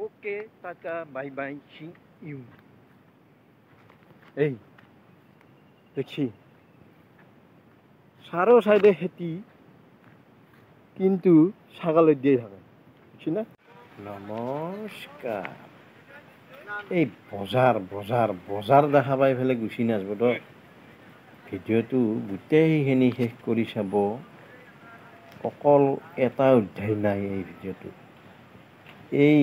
Okay tata bye bye সি U. এই দেখছি চারো সাইডে খেতি, কিন্তু ছাগাল দিয়ে থাকে, দেখছি না? নমস্কার। এই বজাৰ বজাৰ বজাৰ দেখা পাই পেলাই গুচি নাযাব তো। ভিডিঅ'টো গোটেইখিনি শেষ কৰি চাব। অকল এটা অধ্যায় নাই এই ভিডিঅ'টোত। এই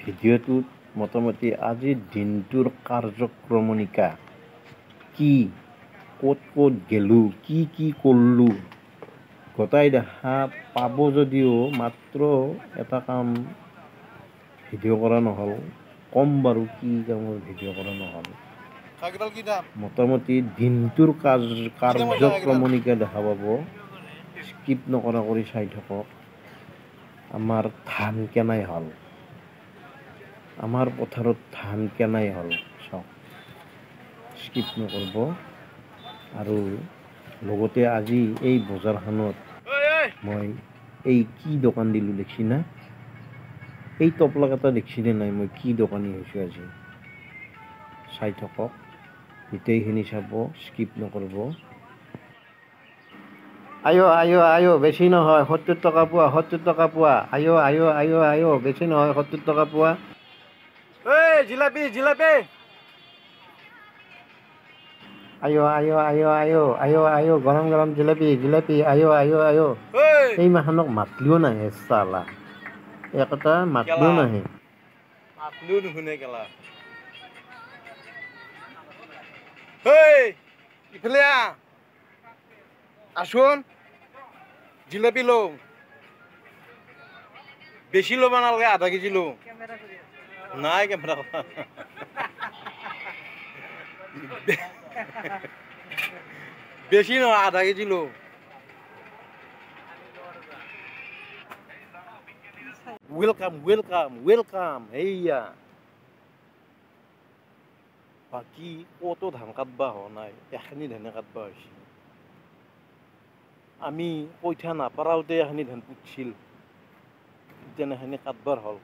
ভিডিঅ'টোত মোটামুটি আজিৰ দিনটোৰ কাৰ্যক্ৰমণিকা কি, ক'ত ক'ত গেলোঁ, কি কৰিলোঁ, গোটাই দেখা পাব। যদিও মাত্ৰ এটা কাম ভিডিঅ' কৰা নহ'ল, কম বাৰু কি কামৰ ভিডিঅ' কৰা নহ'ল। মোটামুটি দিনটোৰ কাৰ্যক্ৰমণিকা দেখা পাব। স্কিপ নকৰা কৰি চাই থাকক। আমাৰ ধান কেনাই হ'ল, আমাৰ পথাৰত ধান কেনাই হ'ল চাওক, স্কিপ নকৰিব। আৰু লগতে আজি এই বজাৰখনত মই এই কি দোকান দিলোঁ দেখছি না? এই টপলাকেইটা দেখছিনে নাই? মই কি দোকানী হৈছোঁ আজি, চাই থাকক। গোটেইখিনি চাব, স্কিপ নকৰিব। আয়ো বেছি নহয়, 70 টকা পোৱা, 70 টকা পোৱা। আয়ো বেছি নহয়, 70 টকা পোৱা। এই জিলাপি জিলাপি, আয়ো গৰম গৰম জিলাপি জিলাপি, আয়ো। এই মাহনক মাতলিও নাহে চালা, একটা মাতলিও নাহে। মাতলিও নুশুনে কেলা। ইফালে আসুন, জিলাপি লো। বেশি ল'ব নালাগে, আধা কেজি লো। নাই কেমেৰা বেশি নহয়, আধা কেজি লো। ওয়েলকাম। এইয়া বাকী কতো ধান কাটবা হোৱা নাই, এখিনি ধানে কাটবা হৈছে। আমি কইঠা নাপাৰাওতে এখিনি ধান পুতছিল, তেনেখিনি কাটবাৰ হ'ল।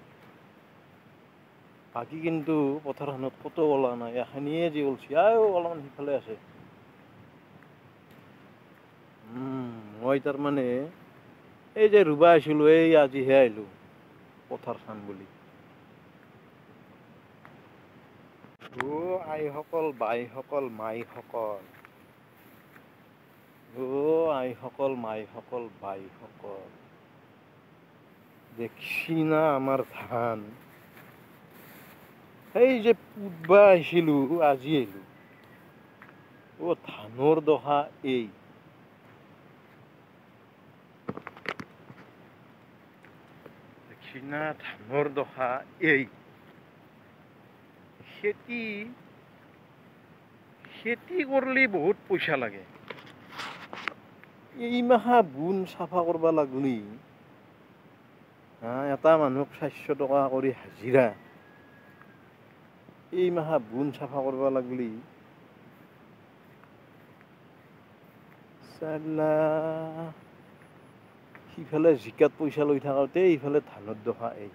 বাকী কিন্তু পথাৰখনত ক'তো ওলোৱা নাই, এখিনিয়ে যি ওলছি। অলপমান সিফালে আছে। মই তাৰমানে এই যে ৰুবা আহিছিলোঁ, এই আজিহে আহিলোঁ পথাৰ চাম বুলি। আইসকল, বাইসকল, মাইসকল, আইসকল, মাইসকল, বাইসকল, দেখছি না আমাৰ ধান? সেই যে পুতবা আহিছিলোঁ, আজি আহিলোঁ। ধানৰ দহা এই। দেখছি না ধানৰ দহা এই। খেতি কৰলি বহুত পইচা লাগে। এই মাহা বুন চাফা কৰবা লাগলি, এটা মানুহক 400 টকা কৰি হাজিৰা। এই মাহা বুন চাফা কৰবা লাগলি চালা, সিফালে জিকাত পইচা লৈ থাকোঁতে ইফালে ধানৰ দহা এই।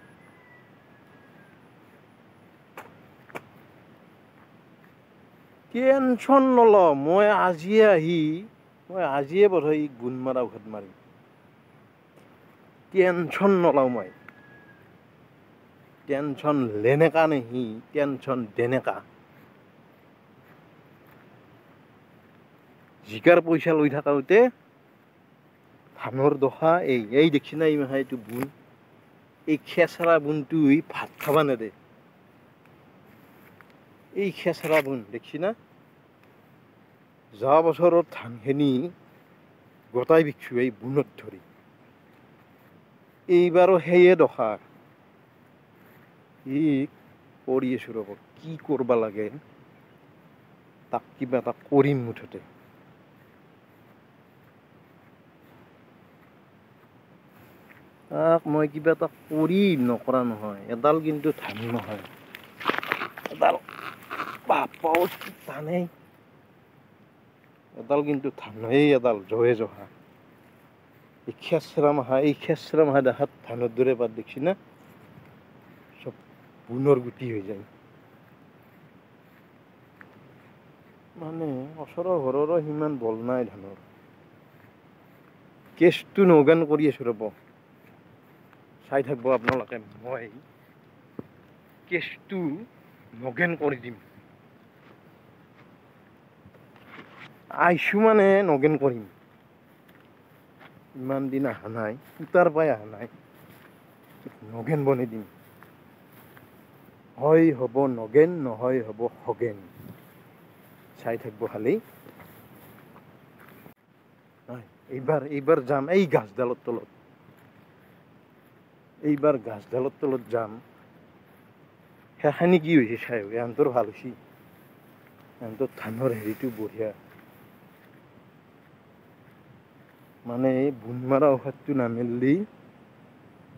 টেনচন নলওঁ, মই আজিয়ে বোধহয় গুণ মাৰা ঔষধ মাৰিম। টেনচন নলওঁ মই। টেনচন লেনেকা নেহি, টেনচন দেনেকা। জিকাৰ পইচা লৈ থাকোঁতে ধানৰ দহা এই দেখছি না? এই মাহা এইটো বুন, এই খেচৰা বুনটো ভাত খাবা নেদে। এই খেচৰা বুন দেখছি না? যোৱা বছৰত ধানখিনি গোটাই বিকছোঁ এই বুনত ধৰি। এইবাৰো সেয়ে দশা। কৰি আছোঁ ৰ'ব, কি কৰবা লাগে তাক কিবা এটা কৰিম মুঠতে। তাক মই কিবা এটা কৰিম, নকৰা নহয়। এডাল কিন্তু ধান নহয়, এডাল বাপাও টানেই। এডাল কিন্তু ধান নহয়, এডাল জহে জহা। এই খেচৰা মাহা দেখাত ধানৰ দৰে পাত দেখছি না? চব বুনৰ গুটি হৈ যায়। মানে ওচৰৰ ঘৰৰো সিমান বল নাই ধানৰ। কেচটো নগান কৰি আছো ৰ'ব, চাই থাকিব আপোনালোকে। মই কেচটো নগেন কৰি দিম। আইছো মানে নগেন কৰিম। ইমান দিন অহা নাই, সূতাৰ পৰাই অহা নাই, নগেন বনাই দিম। হয় হ'ব নগেন, নহয় হ'ব খগেন। চাই থাকিব খালি। এইবাৰ যাম এই গাছডালৰ তলত। এইবাৰ গাছডালৰ তলত যাম। সেইখানি কি হৈছে চাই, এহঁতৰ ভাল হৈছে। এহঁতৰ ধানৰ হেৰিটো বঢ়িয়া। মানে বুন মাৰা ঔষধটো নামাৰিলে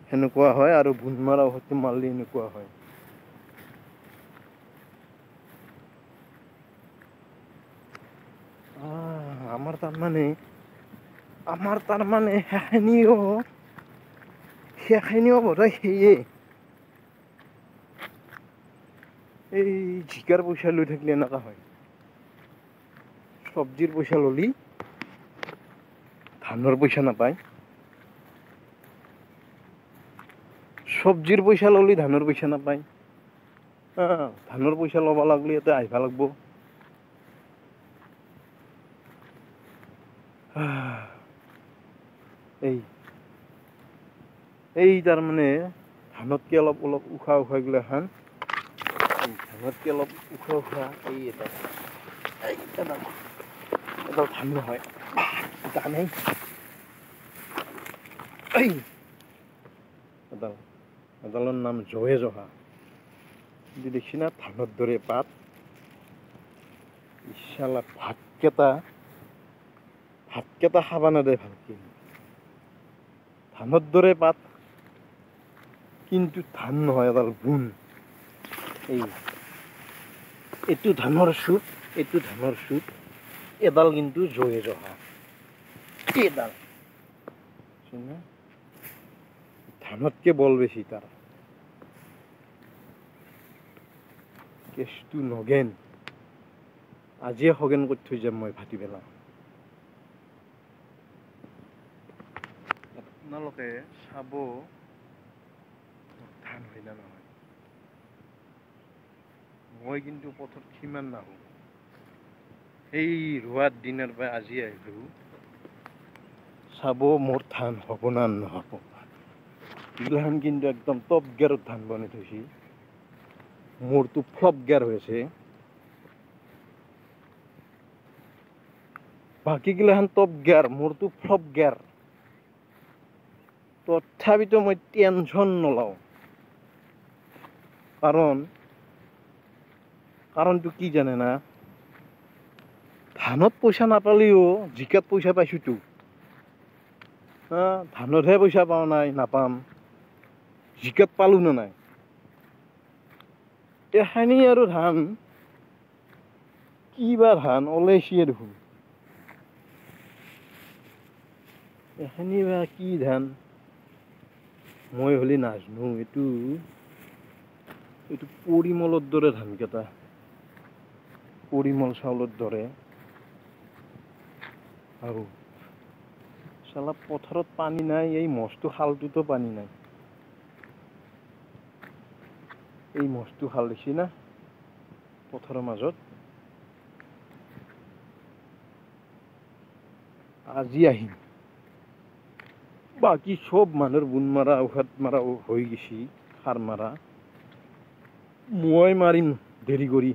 সেনেকুৱা হয়, আৰু বুন মাৰা ঔষধটো মাৰিলে এনেকুৱা হয়। আমাৰ তাৰমানে সেইখিনিও বোধহয় সেয়ে। এই জিকাৰ পইচা লৈ থাকিলে এনেকুৱা হয়। চব্জিৰ পইচা ল'লি ধানৰ পইচা নাপায়। চব্জিৰ পইচা ল'লি ধানৰ পইচা নাপায়। ধানৰ পইচা ল'ব লাগিলে ইয়াতে আহিব লাগিব। এই তাৰমানে ধানতকৈ অলপ উশাহ গিলাখান, ধানতকৈ অলপ উশাহ এই এডাল ধান নহয়, ধানেই এডালৰ নাম জয়ে জহা। দেখছি না ধানৰ দৰে পাত। ইছালা ভাতকেইটা খাবা নেদে ভালকে। ধানৰ দৰে পাত, কিন্তু ধান নহয়, এডাল বুন। এইটো ধানৰ চুট, এডাল কিন্তু জয়ে জহা। এডাল ধানতকে বল বেছি তাৰ। কেচটো নগেন, আজিয়ে খগেন কৰি থৈ যাম মই ভাটি বেলা। আপোনালোকে চাব ধান হয় না নহয়। মই কিন্তু পথত সিমান নাহো। এই ৰোৱাৰ দিনৰ পৰা আজি আহিলো, চাব মোৰ ধান হ'ব না নহ'ব। এইগিলাখান কিন্তু একদম টপ গিয়াৰত ধান বনাই থৈছে। মোৰতো ফ্লপ গিয়াৰ হৈছে। বাকীগিলাখান টপ গিয়াৰ, মোৰতো ফ্লপ গিয়াৰ। তথাপিতো মই টেনচন নলওঁ। কাৰণটো কি জানে না? ধানত পইচা নাপালেও জিকাত পইচা পাইছোতো। ধানতহে পইচা পোৱা নাই, নাপাম। জিকাত পালো নে নাই? এখানি আৰু ধান, কিবা ধান ওলাইছে দেখোন। এখানি বা কি ধান মই হ'লে নাজনো। এইটো পৰিমলৰ দৰে ধানকেইটা, পৰিমল চাউলৰ দৰে। আৰু চালা পথাৰত পানী নাই, এই মস্তো খালটোতো পানী নাই। এই মস্তো খাল দেখছি না পথাৰৰ মাজত। আজি আহিম। বাকী চব মানুহৰ বুন মাৰা ঔষধ মাৰা হৈ গৈছি, সাৰ মাৰা। মই মাৰিম দেৰি কৰি।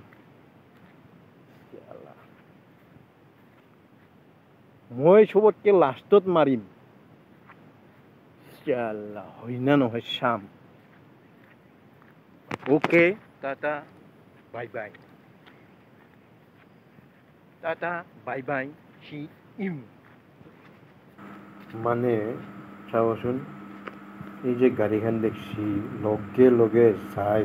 মই চবতকে লাষ্টত মাৰিম। হয় না নহয় চাম। Okay, Tata, bye bye. Tata, bye bye, সি ইউ। মানে চাবচোন, এই যে গাড়ীখন দেখছি লগে লগে যাই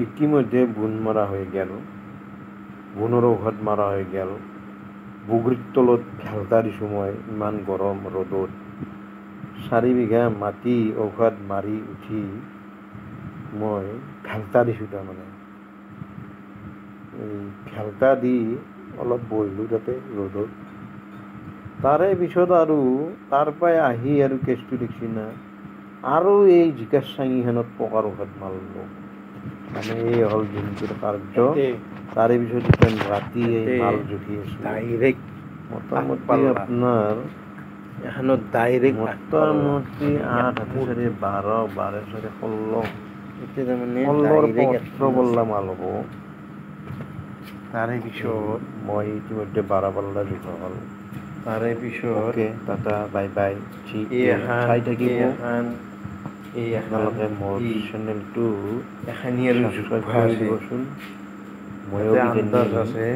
ইতিমধ্যে বুন মাৰা হৈ গেল, বুনৰ ঔষধ মাৰা হৈ গেল। বগৰীৰ তলত ভেলতা দিছোঁ মই, ইমান গৰম ৰ'দত। 4 বিঘা মাটি ঔষধ মাৰি উঠি মই ভেলতা দিছোঁ তাৰমানে এই ভেলতা দি অলপ বহিলোঁ তাতে ৰ'দত তাৰে পিছত আৰু তাৰ পৰাই আহি আৰু কেচটো দেখছি না আৰু এই জিকাৰ চাঙিখনত পকাৰ ঔষধ মাৰিলোঁ মানে এই হ'ল দিনটোৰ কাৰ্য তাৰে পিছত এতিয়া ৰাতি এই মাল জুখি আছোঁ ডাইৰেক্ট মোটামুটি আপোনাৰ এখনত ডাইৰেক্ট মোটামুটি 8 4 12 12 4 16 এতিয়া তাৰমানে 17 বল্লা মাল হ'ব তাৰে পিছত মই ইতিমধ্যে 12 পাল্লা জোখা হ'ল তাৰে পিছত অ'কে টাটা বাই বাই ঠিক চাই থাকিব আপোনালোকে মোৰ চেনেলটো এখানি আৰু ছাবস্ক্ৰাইব কৰি দিবচোন ময়ো আন্দাজ আছে